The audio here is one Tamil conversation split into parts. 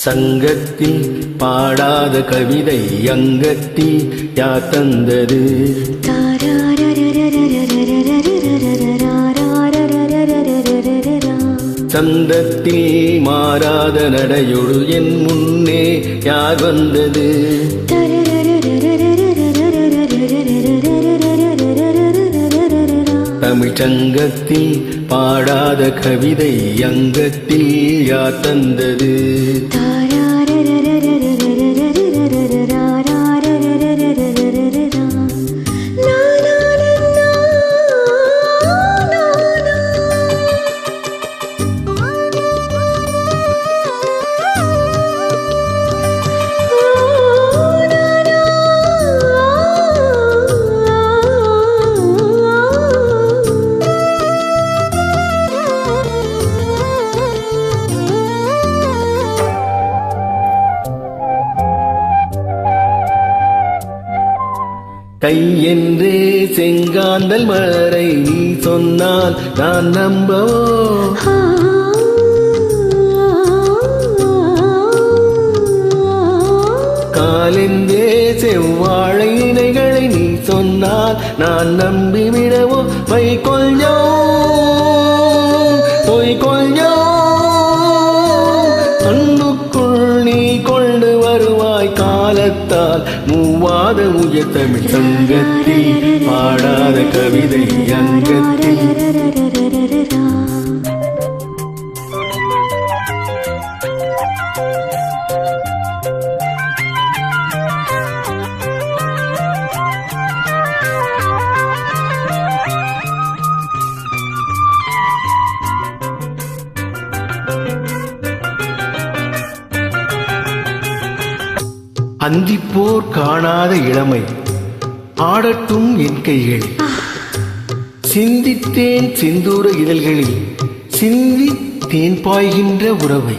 சங்கத்தில் பாடாத கவிதை அங்கத்தில் யார் தந்தது? சந்தத்தில் மாறாத நடையொடு என் முன்னே யார் வந்தது? தமிழ் சங்கத்தில் பாடாத கவிதை அங்கத்தில் யார் தந்தது? கை என்றே செங்காந்தல் மலரை நீ சொன்னால் நான் நம்பவோ? காலென்றே செவ்வாழை இணைகளை நீ சொன்னால் நான் நம்பிவிடவோ? பொய் கொள்ளையோ கண்ணுக்குள் நீ கொண்டு வருவாய் காலத்தால் மூவாத உயர் தமிழ் சங்கத்தில் பாடாத கவிதை அங்கத்தில். அந்திப்போர் காணாத இளமை ஆடட்டும் என் கைகளில், சிந்தித்தேன் சிந்தூர இதழ்களில் சிந்தித்தேன் பாய்கின்ற உறவை.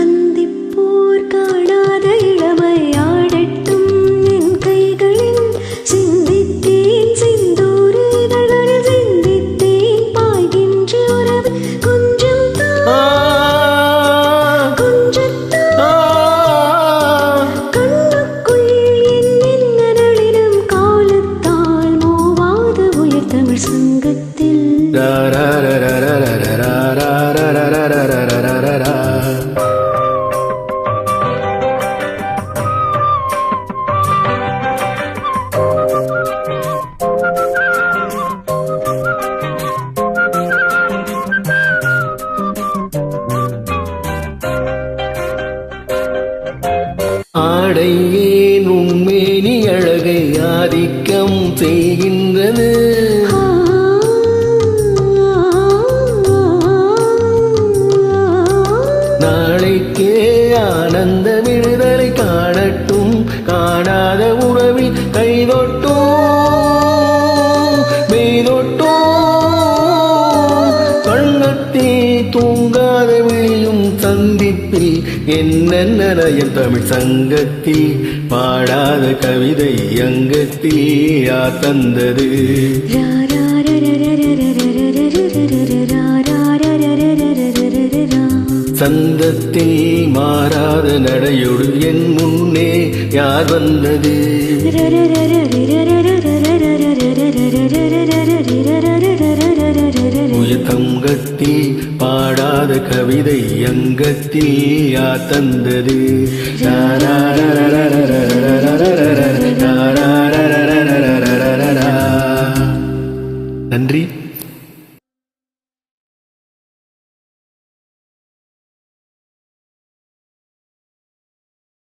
அந்திப்போர் காணாத இளமை ஆடட்டும் என் கைகளில், சிந்தித்தேன் சிந்தூர இதழ்களில் சிந்தித்தேன் பாய்கின்ற உறவை. ஆடையேன் உண்மேனி அழகை ஆதிக்கம் செய்கின்றது. நாளைக்கே ஆனந்த விடுதலை காணட்டும் காணாத உறவில் கைதொட்டும் மெய்தொட்டும் கண்ணத்தே தூங்காத விழியும் சந்திப்பில் என்னென்ன என் தமிழ் சங்கத்தில் பாடாத கவிதை அங்கத்தில் யார் தந்தது? சந்தத்தில் மாறாத நடையொடு என் முன்னே யார் வந்தது? உயர்தங்கத்தில் பாடாத கவிதை அங்கத்தில் யார் தந்தது?